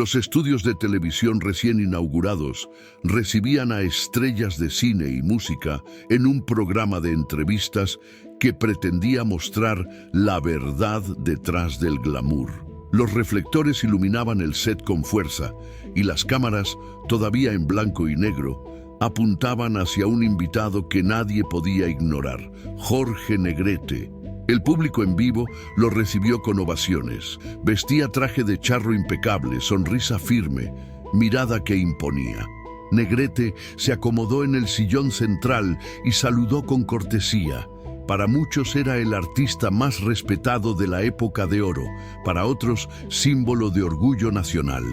Los estudios de televisión recién inaugurados recibían a estrellas de cine y música en un programa de entrevistas que pretendía mostrar la verdad detrás del glamour. Los reflectores iluminaban el set con fuerza y las cámaras, todavía en blanco y negro, apuntaban hacia un invitado que nadie podía ignorar, Jorge Negrete. El público en vivo lo recibió con ovaciones. Vestía traje de charro impecable, sonrisa firme, mirada que imponía. Negrete se acomodó en el sillón central y saludó con cortesía. Para muchos era el artista más respetado de la época de oro, para otros símbolo de orgullo nacional.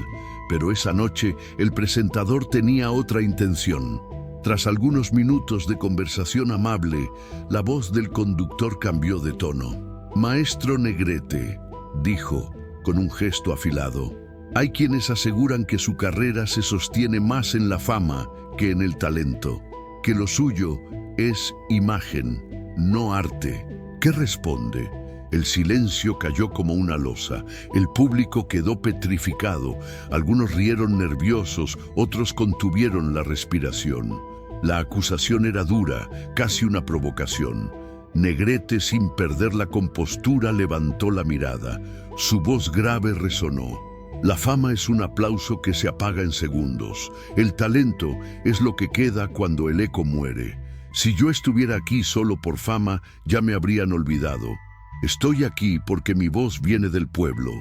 Pero esa noche el presentador tenía otra intención. Tras algunos minutos de conversación amable, la voz del conductor cambió de tono. «Maestro Negrete», dijo, con un gesto afilado, «hay quienes aseguran que su carrera se sostiene más en la fama que en el talento, que lo suyo es imagen, no arte. ¿Qué responde?» El silencio cayó como una losa. El público quedó petrificado. Algunos rieron nerviosos, otros contuvieron la respiración. La acusación era dura, casi una provocación. Negrete, sin perder la compostura, levantó la mirada. Su voz grave resonó. La fama es un aplauso que se apaga en segundos. El talento es lo que queda cuando el eco muere. Si yo estuviera aquí solo por fama, ya me habrían olvidado. Estoy aquí porque mi voz viene del pueblo.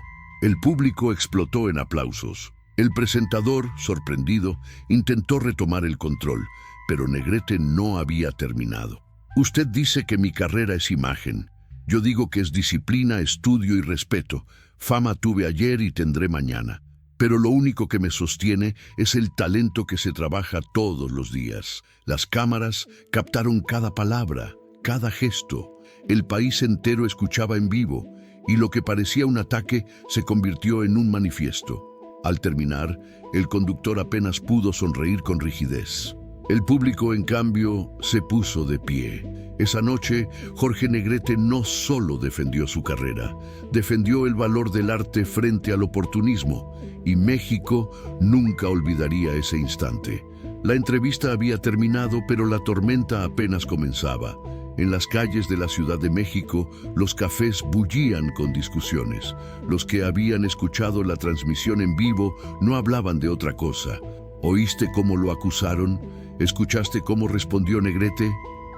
El público explotó en aplausos. El presentador, sorprendido, intentó retomar el control, pero Negrete no había terminado. Usted dice que mi carrera es imagen. Yo digo que es disciplina, estudio y respeto. Fama tuve ayer y tendré mañana. Pero lo único que me sostiene es el talento que se trabaja todos los días. Las cámaras captaron cada palabra, cada gesto. El país entero escuchaba en vivo, y lo que parecía un ataque se convirtió en un manifiesto. Al terminar, el conductor apenas pudo sonreír con rigidez. El público, en cambio, se puso de pie. Esa noche, Jorge Negrete no solo defendió su carrera, defendió el valor del arte frente al oportunismo, y México nunca olvidaría ese instante. La entrevista había terminado, pero la tormenta apenas comenzaba. En las calles de la Ciudad de México, los cafés bullían con discusiones. Los que habían escuchado la transmisión en vivo no hablaban de otra cosa. ¿Oíste cómo lo acusaron? ¿Escuchaste cómo respondió Negrete?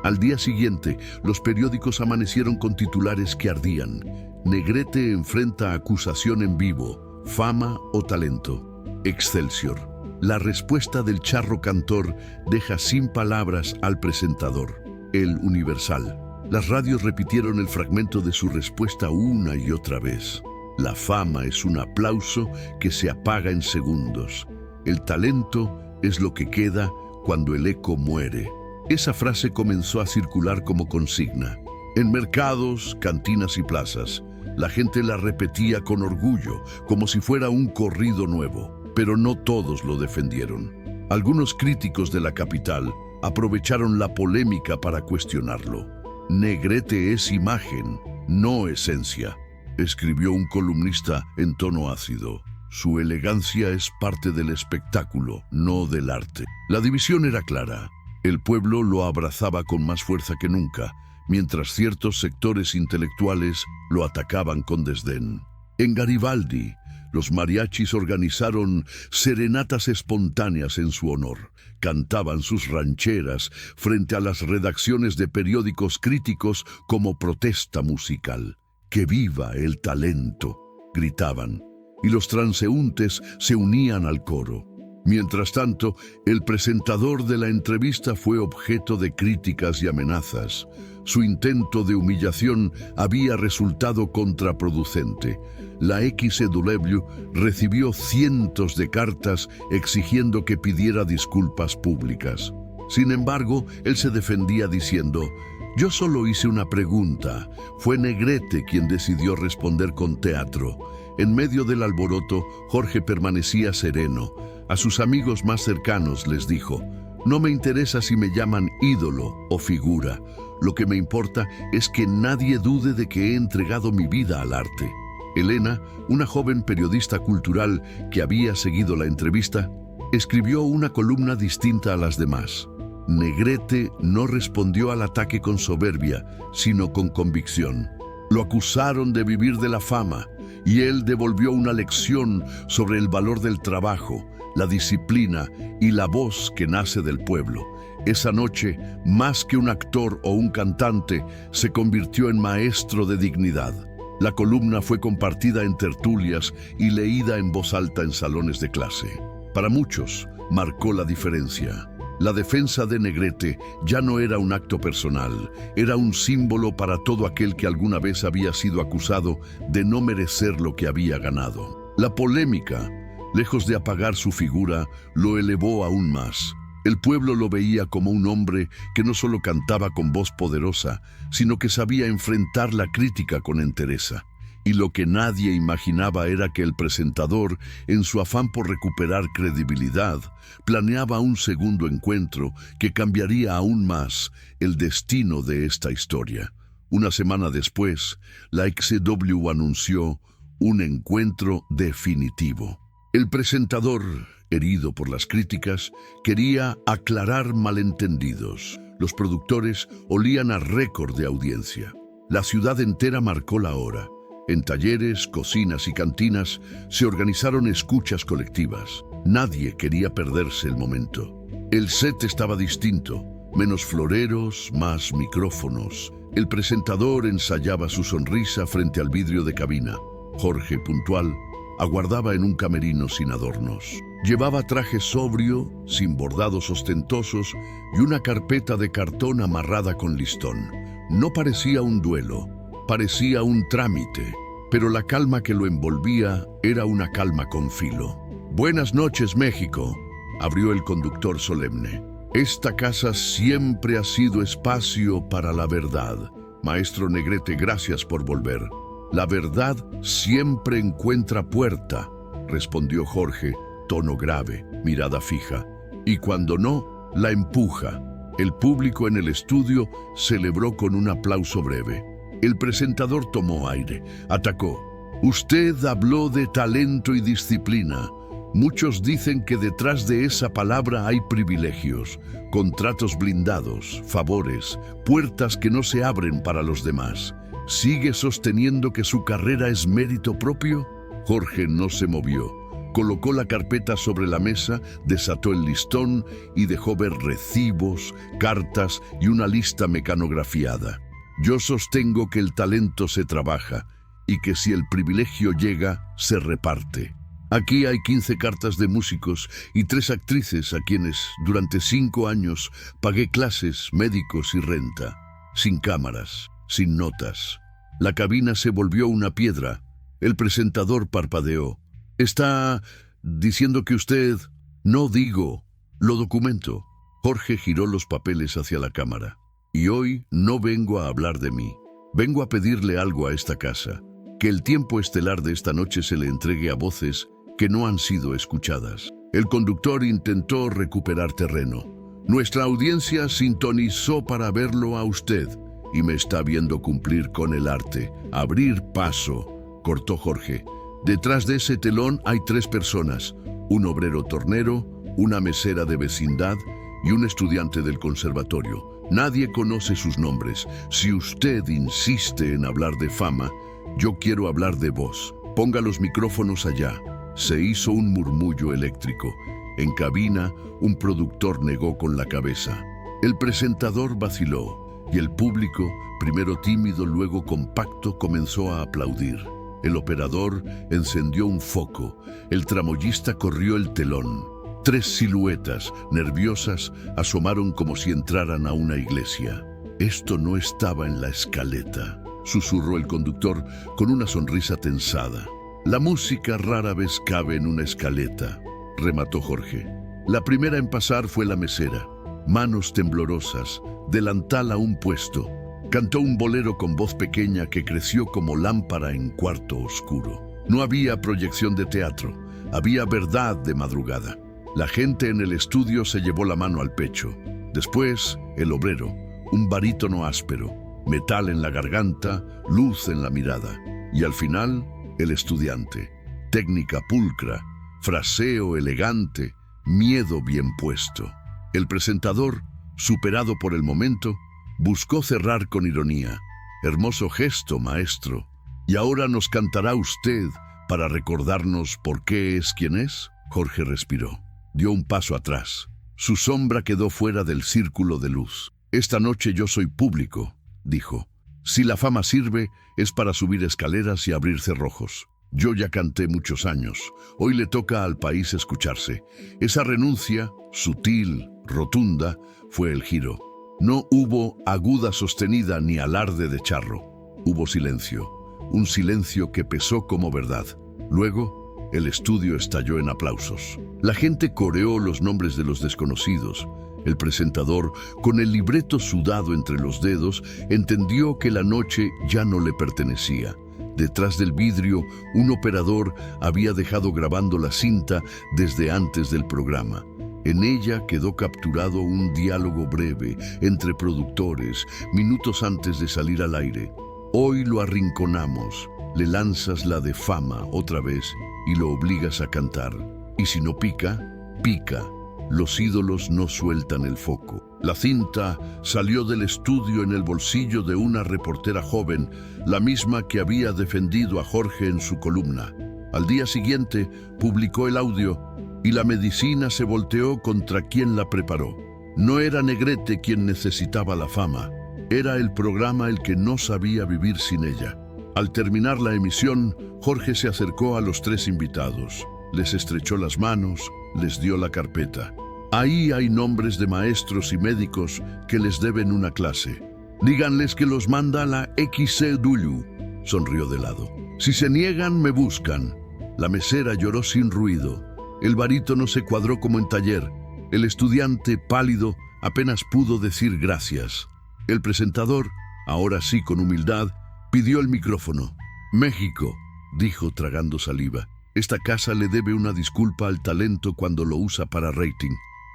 Al día siguiente, los periódicos amanecieron con titulares que ardían. Negrete enfrenta acusación en vivo, fama o talento. Excelsior. La respuesta del charro cantor deja sin palabras al presentador. El Universal. Las radios repitieron el fragmento de su respuesta una y otra vez. La fama es un aplauso que se apaga en segundos. El talento es lo que queda cuando el eco muere. Esa frase comenzó a circular como consigna. En mercados, cantinas y plazas, la gente la repetía con orgullo, como si fuera un corrido nuevo. Pero no todos lo defendieron. Algunos críticos de la capital aprovecharon la polémica para cuestionarlo. Negrete es imagen, no esencia, escribió un columnista en tono ácido. Su elegancia es parte del espectáculo, no del arte. La división era clara. El pueblo lo abrazaba con más fuerza que nunca, mientras ciertos sectores intelectuales lo atacaban con desdén. En Garibaldi, los mariachis organizaron serenatas espontáneas en su honor. Cantaban sus rancheras frente a las redacciones de periódicos críticos como protesta musical. ¡Que viva el talento!, gritaban, y los transeúntes se unían al coro. Mientras tanto, el presentador de la entrevista fue objeto de críticas y amenazas. Su intento de humillación había resultado contraproducente. La XEW recibió cientos de cartas exigiendo que pidiera disculpas públicas. Sin embargo, él se defendía diciendo: «Yo solo hice una pregunta. Fue Negrete quien decidió responder con teatro». En medio del alboroto, Jorge permanecía sereno. A sus amigos más cercanos les dijo: «No me interesa si me llaman ídolo o figura. Lo que me importa es que nadie dude de que he entregado mi vida al arte». Elena, una joven periodista cultural que había seguido la entrevista, escribió una columna distinta a las demás. Negrete no respondió al ataque con soberbia, sino con convicción. Lo acusaron de vivir de la fama y él devolvió una lección sobre el valor del trabajo, la disciplina y la voz que nace del pueblo. Esa noche, más que un actor o un cantante, se convirtió en maestro de dignidad. La columna fue compartida en tertulias y leída en voz alta en salones de clase. Para muchos, marcó la diferencia. La defensa de Negrete ya no era un acto personal, era un símbolo para todo aquel que alguna vez había sido acusado de no merecer lo que había ganado. La polémica, lejos de apagar su figura, lo elevó aún más. El pueblo lo veía como un hombre que no solo cantaba con voz poderosa, sino que sabía enfrentar la crítica con entereza. Y lo que nadie imaginaba era que el presentador, en su afán por recuperar credibilidad, planeaba un segundo encuentro que cambiaría aún más el destino de esta historia. Una semana después, la XW anunció un encuentro definitivo. El presentador, herido por las críticas, quería aclarar malentendidos. Los productores olían a récord de audiencia. La ciudad entera marcó la hora. En talleres, cocinas y cantinas se organizaron escuchas colectivas. Nadie quería perderse el momento. El set estaba distinto, menos floreros, más micrófonos. El presentador ensayaba su sonrisa frente al vidrio de cabina. Jorge, puntual, aguardaba en un camerino sin adornos. Llevaba traje sobrio, sin bordados ostentosos y una carpeta de cartón amarrada con listón. No parecía un duelo, parecía un trámite, pero la calma que lo envolvía era una calma con filo. «Buenas noches, México», abrió el conductor solemne. «Esta casa siempre ha sido espacio para la verdad. Maestro Negrete, gracias por volver. La verdad siempre encuentra puerta», respondió Jorge, tono grave, mirada fija. «Y cuando no, la empuja». El público en el estudio celebró con un aplauso breve. El presentador tomó aire, atacó. «Usted habló de talento y disciplina. Muchos dicen que detrás de esa palabra hay privilegios, contratos blindados, favores, puertas que no se abren para los demás. ¿Sigue sosteniendo que su carrera es mérito propio?» Jorge no se movió. Colocó la carpeta sobre la mesa, desató el listón y dejó ver recibos, cartas y una lista mecanografiada. «Yo sostengo que el talento se trabaja y que si el privilegio llega, se reparte. Aquí hay 15 cartas de músicos y 3 actrices a quienes, durante 5 años, pagué clases, médicos y renta. Sin cámaras, sin notas». La cabina se volvió una piedra. El presentador parpadeó. «¿Está diciendo que usted...?» «No digo, lo documento». Jorge giró los papeles hacia la cámara. «Y hoy no vengo a hablar de mí. Vengo a pedirle algo a esta casa. Que el tiempo estelar de esta noche se le entregue a voces que no han sido escuchadas». El conductor intentó recuperar terreno. «Nuestra audiencia sintonizó para verlo a usted y me está viendo cumplir con el arte. Abrir paso», cortó Jorge. «Detrás de ese telón hay 3 personas, un obrero tornero, una mesera de vecindad y un estudiante del conservatorio. Nadie conoce sus nombres. Si usted insiste en hablar de fama, yo quiero hablar de voz. Ponga los micrófonos allá». Se hizo un murmullo eléctrico. En cabina, un productor negó con la cabeza. El presentador vaciló y el público, primero tímido, luego compacto, comenzó a aplaudir. El operador encendió un foco. El tramoyista corrió el telón. 3 siluetas, nerviosas, asomaron como si entraran a una iglesia. «Esto no estaba en la escaleta», susurró el conductor con una sonrisa tensada. «La música rara vez cabe en una escaleta», remató Jorge. La primera en pasar fue la mesera. Manos temblorosas, delantal a un puesto. Cantó un bolero con voz pequeña que creció como lámpara en cuarto oscuro. No había proyección de teatro, había verdad de madrugada. La gente en el estudio se llevó la mano al pecho. Después, el obrero, un barítono áspero, metal en la garganta, luz en la mirada. Y al final, El estudiante. Técnica pulcra, fraseo elegante, miedo bien puesto. El presentador, superado por el momento, buscó cerrar con ironía. Hermoso gesto, maestro. ¿Y ahora nos cantará usted para recordarnos por qué es quien es? Jorge respiró. Dio un paso atrás. Su sombra quedó fuera del círculo de luz. Esta noche yo soy público, dijo. Si la fama sirve, es para subir escaleras y abrir cerrojos. Yo ya canté muchos años. Hoy le toca al país escucharse. Esa renuncia, sutil, rotunda, fue el giro. No hubo aguda sostenida ni alarde de charro. Hubo silencio. Un silencio que pesó como verdad. Luego, el estudio estalló en aplausos. La gente coreó los nombres de los desconocidos. El presentador, con el libreto sudado entre los dedos, entendió que la noche ya no le pertenecía. Detrás del vidrio, un operador había dejado grabando la cinta desde antes del programa. En ella quedó capturado un diálogo breve entre productores, minutos antes de salir al aire. Hoy lo arrinconamos, le lanzas la de fama otra vez y lo obligas a cantar. Y si no pica, pica. Los ídolos no sueltan el foco. La cinta salió del estudio en el bolsillo de una reportera joven, la misma que había defendido a Jorge en su columna. Al día siguiente publicó el audio y la medicina se volteó contra quien la preparó. No era Negrete quien necesitaba la fama, era el programa el que no sabía vivir sin ella. Al terminar la emisión, Jorge se acercó a los 3 invitados, les estrechó las manos, les dio la carpeta. Ahí hay nombres de maestros y médicos que les deben una clase. Díganles que los manda la XCW, sonrió de lado. Si se niegan, me buscan. La mesera lloró sin ruido. El barítono se cuadró como en taller. El estudiante, pálido, apenas pudo decir gracias. El presentador, ahora sí con humildad, pidió el micrófono. México, dijo tragando saliva. Esta casa le debe una disculpa al talento cuando lo usa para rating.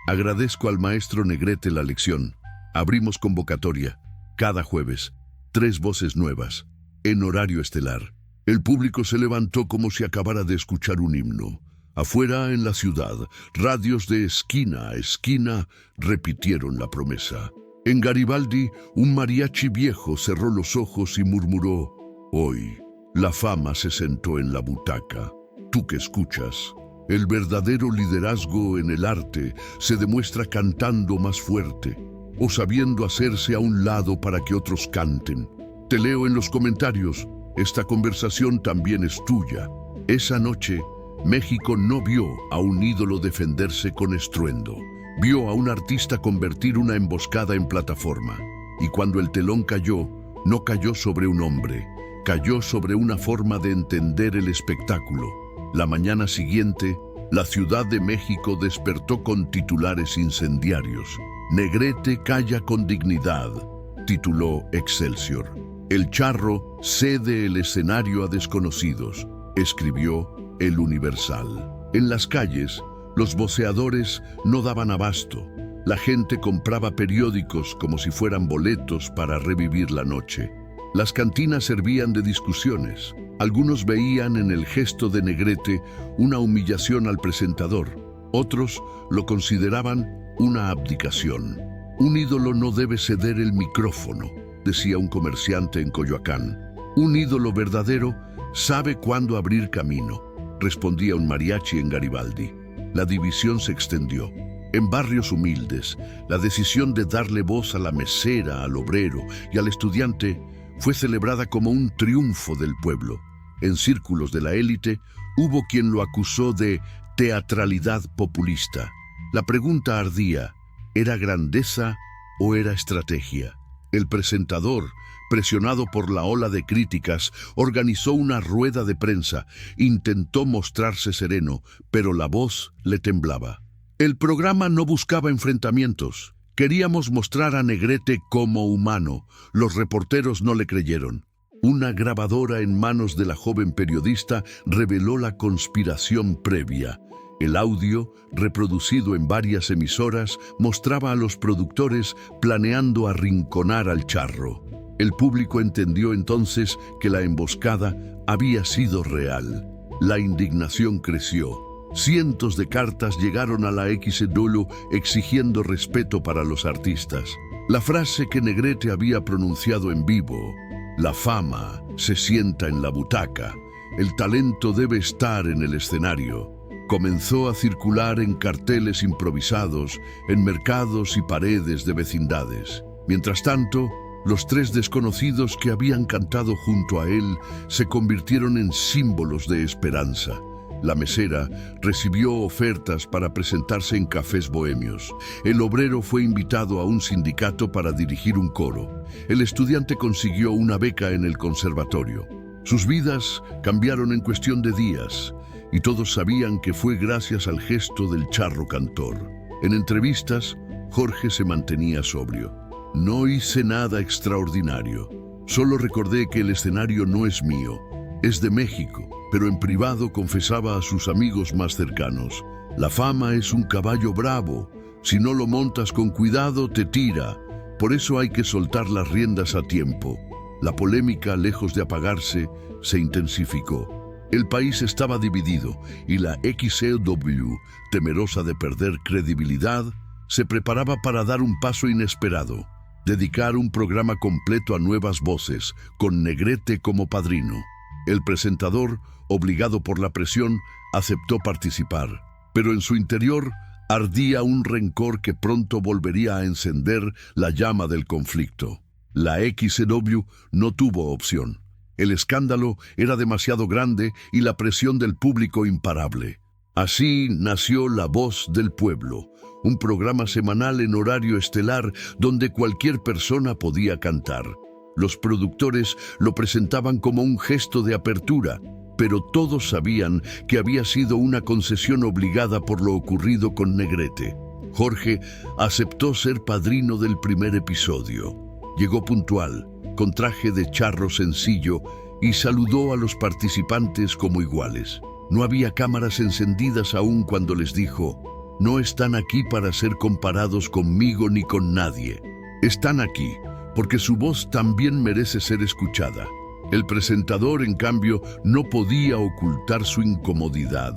Agradezco al maestro Negrete la lección. Abrimos convocatoria. Cada jueves. 3 voces nuevas. En horario estelar. El público se levantó como si acabara de escuchar un himno. Afuera, en la ciudad, radios de esquina a esquina repitieron la promesa. En Garibaldi, un mariachi viejo cerró los ojos y murmuró: hoy, la fama se sentó en la butaca. Tú que escuchas. El verdadero liderazgo en el arte se demuestra cantando más fuerte o sabiendo hacerse a un lado para que otros canten. Te leo en los comentarios, esta conversación también es tuya. Esa noche, México no vio a un ídolo defenderse con estruendo. Vio a un artista convertir una emboscada en plataforma. Y cuando el telón cayó, no cayó sobre un hombre, cayó sobre una forma de entender el espectáculo. La mañana siguiente, la Ciudad de México despertó con titulares incendiarios. Negrete calla con dignidad, tituló Excelsior. El charro cede el escenario a desconocidos, escribió El Universal. En las calles, los voceadores no daban abasto. La gente compraba periódicos como si fueran boletos para revivir la noche. Las cantinas servían de discusiones. Algunos veían en el gesto de Negrete una humillación al presentador. Otros lo consideraban una abdicación. Un ídolo no debe ceder el micrófono, decía un comerciante en Coyoacán. Un ídolo verdadero sabe cuándo abrir camino, respondía un mariachi en Garibaldi. La división se extendió. En barrios humildes, la decisión de darle voz a la mesera, al obrero y al estudiante fue celebrada como un triunfo del pueblo. En círculos de la élite, hubo quien lo acusó de teatralidad populista. La pregunta ardía, ¿era grandeza o era estrategia? El presentador, presionado por la ola de críticas, organizó una rueda de prensa. Intentó mostrarse sereno, pero la voz le temblaba. El programa no buscaba enfrentamientos. Queríamos mostrar a Negrete como humano. Los reporteros no le creyeron. Una grabadora en manos de la joven periodista reveló la conspiración previa. El audio, reproducido en varias emisoras, mostraba a los productores planeando arrinconar al charro. El público entendió entonces que la emboscada había sido real. La indignación creció. Cientos de cartas llegaron a la XW exigiendo respeto para los artistas. La frase que Negrete había pronunciado en vivo, "La fama se sienta en la butaca, el talento debe estar en el escenario", comenzó a circular en carteles improvisados, en mercados y paredes de vecindades. Mientras tanto, los tres desconocidos que habían cantado junto a él se convirtieron en símbolos de esperanza. La mesera recibió ofertas para presentarse en cafés bohemios. El obrero fue invitado a un sindicato para dirigir un coro. El estudiante consiguió una beca en el conservatorio. Sus vidas cambiaron en cuestión de días, y todos sabían que fue gracias al gesto del charro cantor. En entrevistas, Jorge se mantenía sobrio. "No hice nada extraordinario. Solo recordé que el escenario no es mío, es de México", pero en privado confesaba a sus amigos más cercanos: "La fama es un caballo bravo. Si no lo montas con cuidado, te tira. Por eso hay que soltar las riendas a tiempo". La polémica, lejos de apagarse, se intensificó. El país estaba dividido y la XCW, temerosa de perder credibilidad, se preparaba para dar un paso inesperado: dedicar un programa completo a nuevas voces, con Negrete como padrino. El presentador, obligado por la presión, aceptó participar, pero en su interior ardía un rencor que pronto volvería a encender la llama del conflicto. La XCW no tuvo opción. El escándalo era demasiado grande y la presión del público imparable. Así nació La Voz del Pueblo, un programa semanal en horario estelar donde cualquier persona podía cantar. Los productores lo presentaban como un gesto de apertura, pero todos sabían que había sido una concesión obligada por lo ocurrido con Negrete. Jorge aceptó ser padrino del primer episodio. Llegó puntual, con traje de charro sencillo, y saludó a los participantes como iguales. No había cámaras encendidas aún cuando les dijo: "No están aquí para ser comparados conmigo ni con nadie. Están aquí porque su voz también merece ser escuchada". El presentador, en cambio, no podía ocultar su incomodidad.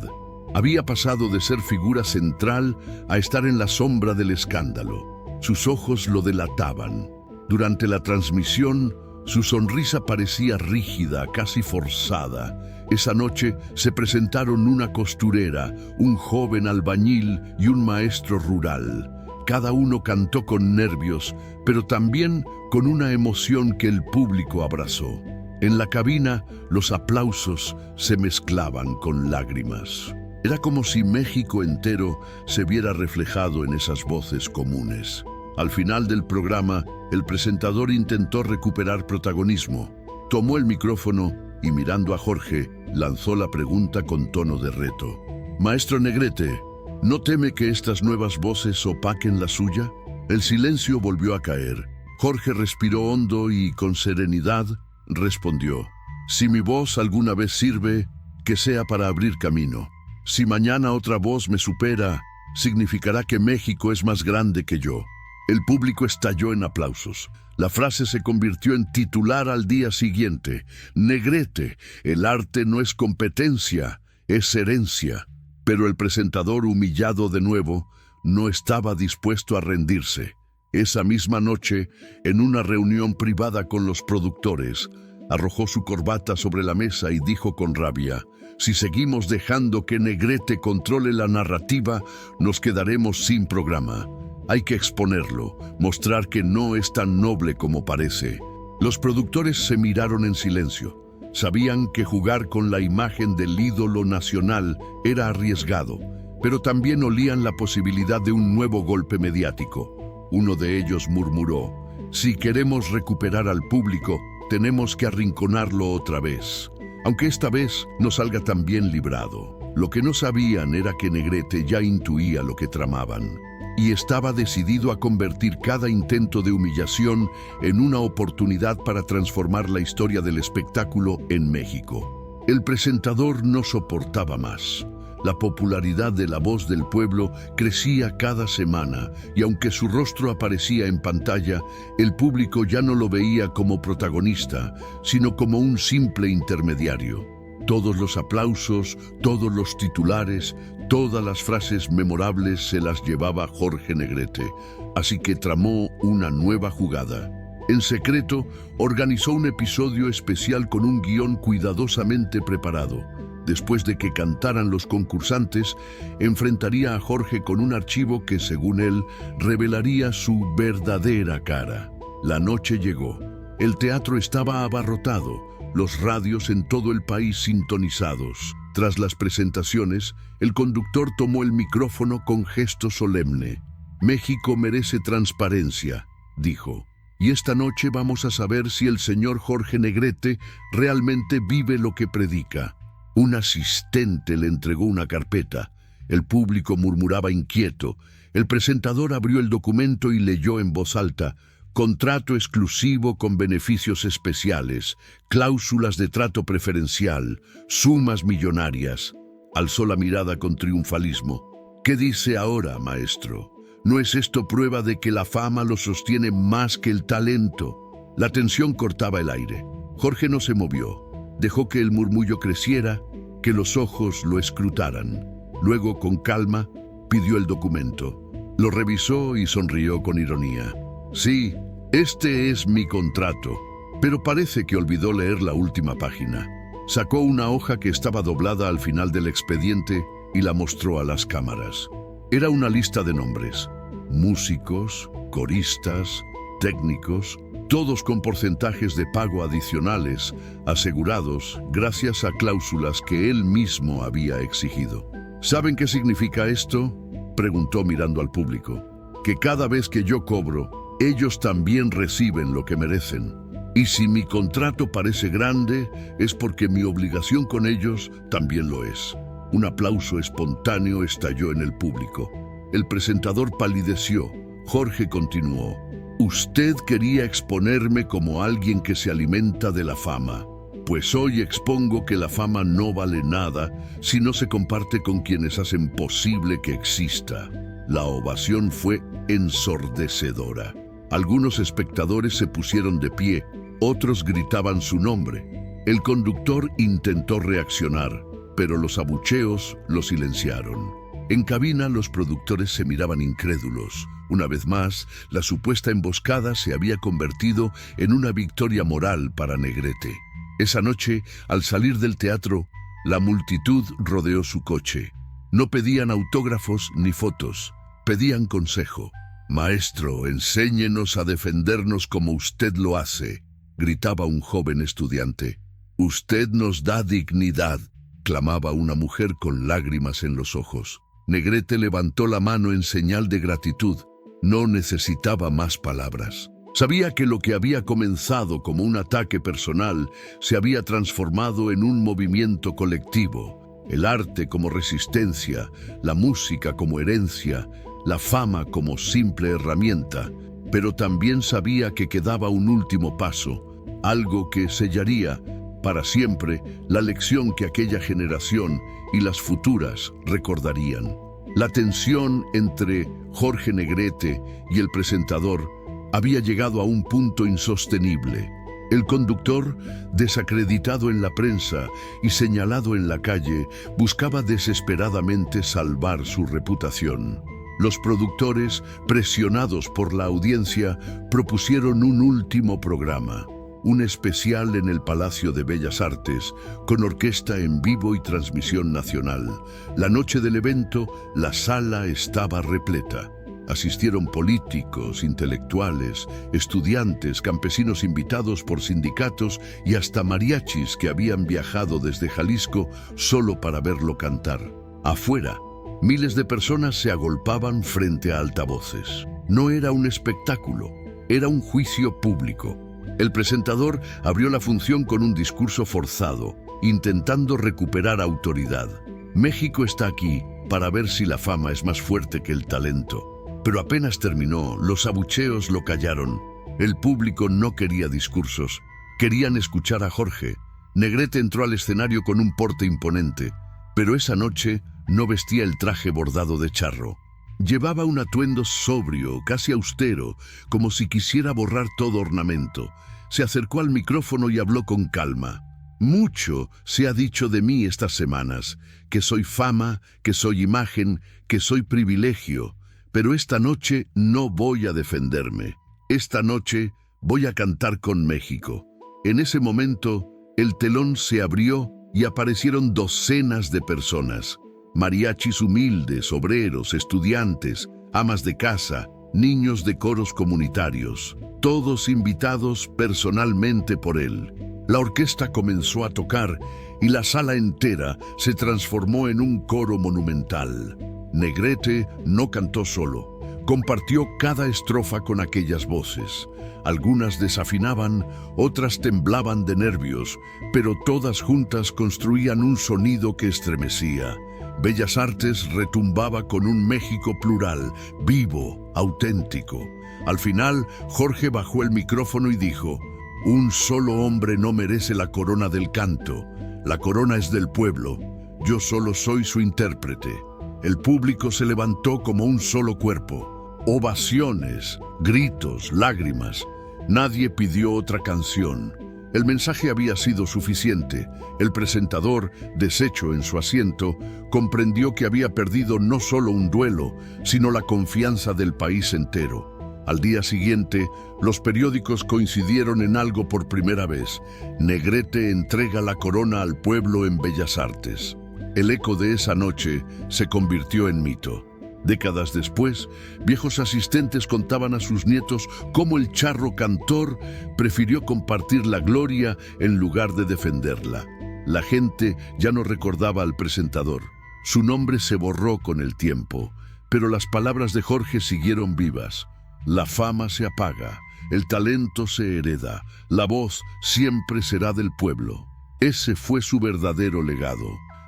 Había pasado de ser figura central a estar en la sombra del escándalo. Sus ojos lo delataban. Durante la transmisión, su sonrisa parecía rígida, casi forzada. Esa noche se presentaron una costurera, un joven albañil y un maestro rural. Cada uno cantó con nervios, pero también con una emoción que el público abrazó. En la cabina, los aplausos se mezclaban con lágrimas. Era como si México entero se viera reflejado en esas voces comunes. Al final del programa, el presentador intentó recuperar protagonismo. Tomó el micrófono y, mirando a Jorge, lanzó la pregunta con tono de reto: "Maestro Negrete, ¿no teme que estas nuevas voces opaquen la suya?". El silencio volvió a caer. Jorge respiró hondo y, con serenidad, respondió: "Si mi voz alguna vez sirve, que sea para abrir camino. Si mañana otra voz me supera, significará que México es más grande que yo". El público estalló en aplausos. La frase se convirtió en titular al día siguiente: "Negrete, el arte no es competencia, es herencia". Pero el presentador, humillado de nuevo, no estaba dispuesto a rendirse. Esa misma noche, en una reunión privada con los productores, arrojó su corbata sobre la mesa y dijo con rabia: "Si seguimos dejando que Negrete controle la narrativa, nos quedaremos sin programa. Hay que exponerlo, mostrar que no es tan noble como parece". Los productores se miraron en silencio. Sabían que jugar con la imagen del ídolo nacional era arriesgado, pero también olían la posibilidad de un nuevo golpe mediático. Uno de ellos murmuró: "Si queremos recuperar al público, tenemos que arrinconarlo otra vez, aunque esta vez no salga tan bien librado". Lo que no sabían era que Negrete ya intuía lo que tramaban, y estaba decidido a convertir cada intento de humillación en una oportunidad para transformar la historia del espectáculo en México. El presentador no soportaba más. La popularidad de la voz del pueblo crecía cada semana y aunque su rostro aparecía en pantalla, el público ya no lo veía como protagonista, sino como un simple intermediario. Todos los aplausos, todos los titulares, todas las frases memorables se las llevaba Jorge Negrete, así que tramó una nueva jugada. En secreto, organizó un episodio especial con un guión cuidadosamente preparado. Después de que cantaran los concursantes, enfrentaría a Jorge con un archivo que, según él, revelaría su verdadera cara. La noche llegó. El teatro estaba abarrotado, los radios en todo el país sintonizados. Tras las presentaciones, el conductor tomó el micrófono con gesto solemne. «México merece transparencia», dijo. «Y esta noche vamos a saber si el señor Jorge Negrete realmente vive lo que predica». Un asistente le entregó una carpeta. El público murmuraba inquieto. El presentador abrió el documento y leyó en voz alta: «Contrato exclusivo con beneficios especiales, cláusulas de trato preferencial, sumas millonarias». Alzó la mirada con triunfalismo. «¿Qué dice ahora, maestro? ¿No es esto prueba de que la fama lo sostiene más que el talento?» La tensión cortaba el aire. Jorge no se movió. Dejó que el murmullo creciera, que los ojos lo escrutaran. Luego, con calma, pidió el documento. Lo revisó y sonrió con ironía. «Sí, este es mi contrato», pero parece que olvidó leer la última página. Sacó una hoja que estaba doblada al final del expediente y la mostró a las cámaras. Era una lista de nombres: músicos, coristas, técnicos, todos con porcentajes de pago adicionales, asegurados gracias a cláusulas que él mismo había exigido. «¿Saben qué significa esto?», preguntó mirando al público. «Que cada vez que yo cobro, ellos también reciben lo que merecen. Y si mi contrato parece grande, es porque mi obligación con ellos también lo es». Un aplauso espontáneo estalló en el público. El presentador palideció. Jorge continuó: «Usted quería exponerme como alguien que se alimenta de la fama. Pues hoy expongo que la fama no vale nada si no se comparte con quienes hacen posible que exista». La ovación fue ensordecedora. Algunos espectadores se pusieron de pie, otros gritaban su nombre. El conductor intentó reaccionar, pero los abucheos lo silenciaron. En cabina, los productores se miraban incrédulos. Una vez más, la supuesta emboscada se había convertido en una victoria moral para Negrete. Esa noche, al salir del teatro, la multitud rodeó su coche. No pedían autógrafos ni fotos, pedían consejo. «Maestro, enséñenos a defendernos como usted lo hace», gritaba un joven estudiante. «Usted nos da dignidad», clamaba una mujer con lágrimas en los ojos. Negrete levantó la mano en señal de gratitud. No necesitaba más palabras. Sabía que lo que había comenzado como un ataque personal se había transformado en un movimiento colectivo. El arte como resistencia, la música como herencia, la fama como simple herramienta. Pero también sabía que quedaba un último paso, algo que sellaría para siempre la lección que aquella generación y las futuras recordarían. La tensión entre Jorge Negrete y el presentador había llegado a un punto insostenible. El conductor, desacreditado en la prensa y señalado en la calle, buscaba desesperadamente salvar su reputación. Los productores, presionados por la audiencia, propusieron un último programa. Un especial en el Palacio de Bellas Artes, con orquesta en vivo y transmisión nacional. La noche del evento, la sala estaba repleta. Asistieron políticos, intelectuales, estudiantes, campesinos invitados por sindicatos y hasta mariachis que habían viajado desde Jalisco solo para verlo cantar. Afuera, miles de personas se agolpaban frente a altavoces. No era un espectáculo, era un juicio público. El presentador abrió la función con un discurso forzado, intentando recuperar autoridad. México está aquí para ver si la fama es más fuerte que el talento. Pero apenas terminó, los abucheos lo callaron. El público no quería discursos, querían escuchar a Jorge. Negrete entró al escenario con un porte imponente, pero esa noche No vestía el traje bordado de charro. Llevaba un atuendo sobrio, casi austero, como si quisiera borrar todo ornamento. Se acercó al micrófono y habló con calma. Mucho se ha dicho de mí estas semanas, que soy fama, que soy imagen, que soy privilegio, pero esta noche no voy a defenderme. Esta noche voy a cantar con México. En ese momento, el telón se abrió y aparecieron docenas de personas. Mariachis humildes, obreros, estudiantes, amas de casa, niños de coros comunitarios, todos invitados personalmente por él. La orquesta comenzó a tocar y la sala entera se transformó en un coro monumental. Negrete no cantó solo, compartió cada estrofa con aquellas voces. Algunas desafinaban, otras temblaban de nervios, pero todas juntas construían un sonido que estremecía. Bellas Artes retumbaba con un México plural, vivo, auténtico. Al final, Jorge bajó el micrófono y dijo: «Un solo hombre no merece la corona del canto. La corona es del pueblo. Yo solo soy su intérprete». El público se levantó como un solo cuerpo. Ovaciones, gritos, lágrimas. Nadie pidió otra canción. El mensaje había sido suficiente. El presentador, deshecho en su asiento, comprendió que había perdido no solo un duelo, sino la confianza del país entero. Al día siguiente, los periódicos coincidieron en algo por primera vez. Negrete entrega la corona al pueblo en Bellas Artes. El eco de esa noche se convirtió en mito. Décadas después, viejos asistentes contaban a sus nietos cómo el charro cantor prefirió compartir la gloria en lugar de defenderla. La gente ya no recordaba al presentador. Su nombre se borró con el tiempo, pero las palabras de Jorge siguieron vivas. La fama se apaga, el talento se hereda, la voz siempre será del pueblo. Ese fue su verdadero legado.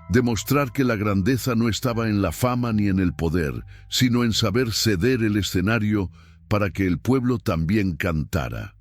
Demostrar que la grandeza no estaba en la fama ni en el poder, sino en saber ceder el escenario para que el pueblo también cantara.